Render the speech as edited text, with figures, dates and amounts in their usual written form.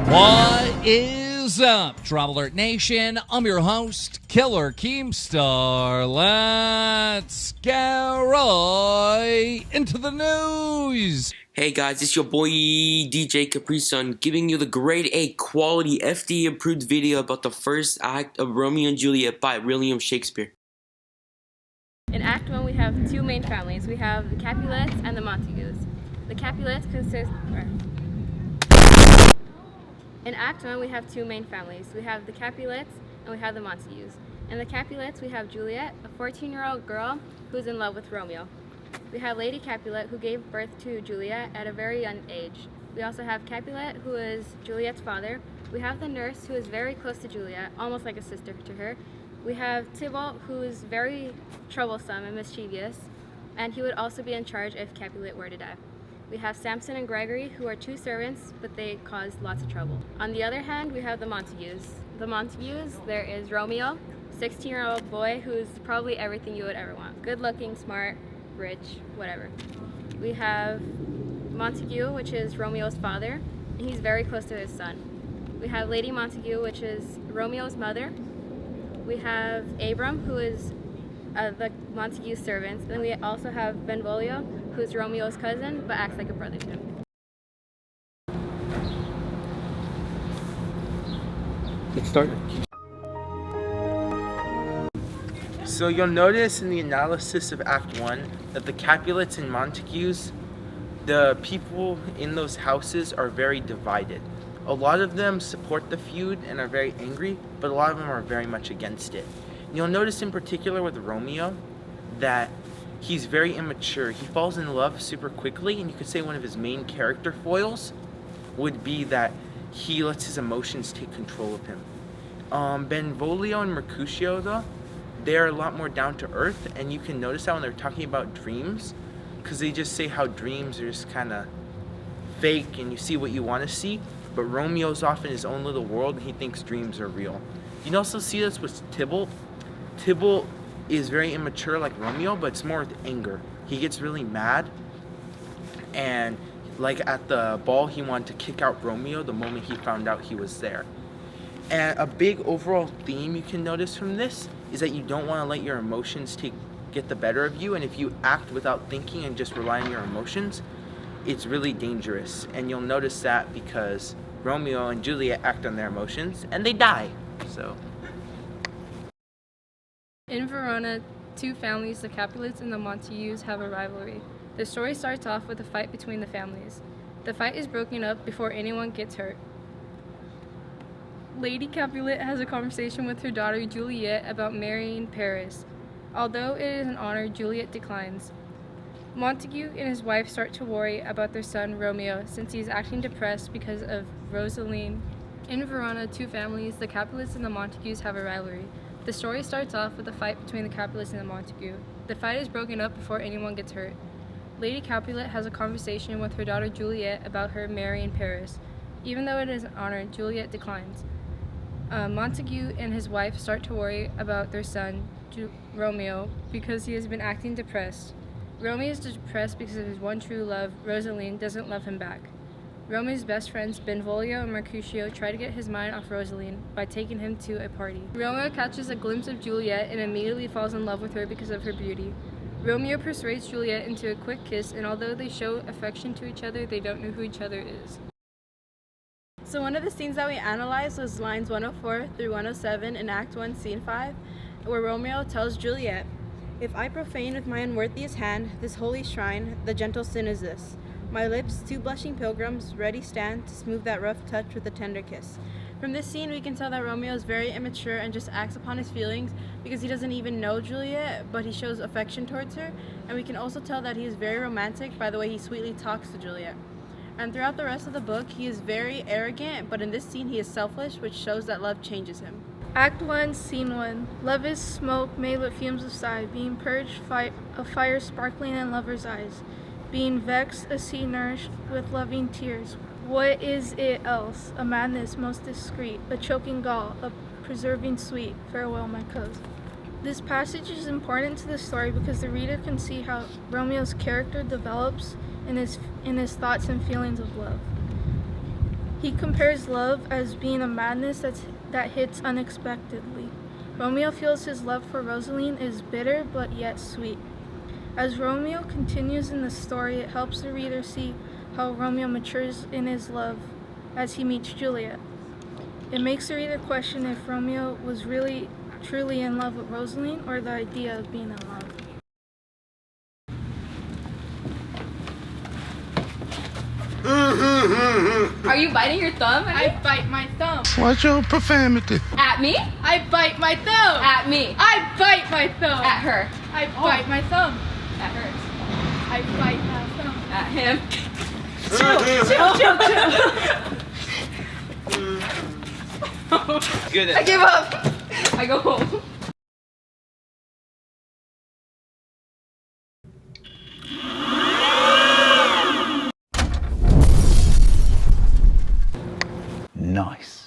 What is up, Travel Alert Nation? I'm your host, Killer Keemstar. Let's get right into the news. Hey guys, it's your boy DJ Capri Sun giving you the grade A quality FDA approved video about the first act of Romeo and Juliet by William Shakespeare. In Act 1, we have two main families. We have the Capulets and the Montagues. The Capulets consist... In Act 1, we have two main families. We have the Capulets and we have the Montagues. In the Capulets, we have Juliet, a 14-year-old girl who's in love with Romeo. We have Lady Capulet, who gave birth to Juliet at a very young age. We also have Capulet, who is Juliet's father. We have the nurse, who is very close to Juliet, almost like a sister to her. We have Tybalt, who is very troublesome and mischievous, and he would also be in charge if Capulet were to die. We have Samson and Gregory, who are two servants, but they cause lots of trouble. On the other hand, we have the Montagues. The Montagues, there is Romeo, 16-year-old boy who's probably everything you would ever want. Good-looking, smart, rich, whatever. We have Montague, which is Romeo's father, and he's very close to his son. We have Lady Montague, which is Romeo's mother. We have Abram, who is the Montague's servant. Then we also have Benvolio, who's Romeo's cousin, but acts like a brother to him. Let's start. So you'll notice in the analysis of Act 1 that the Capulets and Montagues, the people in those houses are very divided. A lot of them support the feud and are very angry, but a lot of them are very much against it. You'll notice in particular with Romeo that he's very immature. He falls in love super quickly, and you could say one of his main character foils would be that he lets his emotions take control of him. Benvolio and Mercutio, though, they're a lot more down to earth, and you can notice that when they're talking about dreams, because they just say how dreams are just kind of fake and you see what you want to see, but Romeo's off in his own little world and he thinks dreams are real. You can also see this with Tybalt. Tybalt is very immature like Romeo, but it's more with anger. He gets really mad, and like at the ball, he wanted to kick out Romeo the moment he found out he was there. And a big overall theme you can notice from this is that you don't want to let your emotions get the better of you, and if you act without thinking and just rely on your emotions, it's really dangerous. And you'll notice that because Romeo and Juliet act on their emotions and they die. So In Verona, two families, the Capulets and the Montagues, have a rivalry. The story starts off with a fight between the families. The fight is broken up before anyone gets hurt. Lady Capulet has a conversation with her daughter Juliet about marrying Paris. Although it is an honor, Juliet declines. Montague and his wife start to worry about their son Romeo, since he is acting depressed because of Rosaline. In Verona, two families, the Capulets and the Montagues, have a rivalry. The story starts off with a fight between the Capulets and the Montague. The fight is broken up before anyone gets hurt. Lady Capulet has a conversation with her daughter Juliet about her marrying Paris. Even though it is an honor, Juliet declines. Montague and his wife start to worry about their son, Romeo, because he has been acting depressed. Romeo is depressed because of his one true love, Rosaline, doesn't love him back. Romeo's best friends, Benvolio and Mercutio, try to get his mind off Rosaline by taking him to a party. Romeo catches a glimpse of Juliet and immediately falls in love with her because of her beauty. Romeo persuades Juliet into a quick kiss, and although they show affection to each other, they don't know who each other is. So one of the scenes that we analyzed was lines 104 through 107 in Act 1, Scene 5, where Romeo tells Juliet, "If I profane with my unworthiest hand this holy shrine, the gentle sin is this. My lips, two blushing pilgrims, ready stand to smooth that rough touch with a tender kiss." From this scene, we can tell that Romeo is very immature and just acts upon his feelings because he doesn't even know Juliet, but he shows affection towards her. And we can also tell that he is very romantic by the way he sweetly talks to Juliet. And throughout the rest of the book, he is very arrogant, but in this scene, he is selfish, which shows that love changes him. Act 1, Scene 1. Love is smoke made with fumes of sigh, being purged of fire sparkling in lover's eyes, being vexed, a sea nourished with loving tears. What is it else? A madness most discreet, a choking gall, a preserving sweet. Farewell, my cousin. This passage is important to the story because the reader can see how Romeo's character develops in his thoughts and feelings of love. He compares love as being a madness that hits unexpectedly. Romeo feels his love for Rosaline is bitter but yet sweet. As Romeo continues in the story, it helps the reader see how Romeo matures in his love as he meets Juliet. It makes the reader question if Romeo was really truly in love with Rosaline or the idea of being in love. Are you biting your thumb? I bite my thumb. Watch your profanity. At me? I bite my thumb. At me. I bite my thumb. At her. I bite my thumb. At her. I bite my thumb. At him. Good. I give up. I go home. Nice.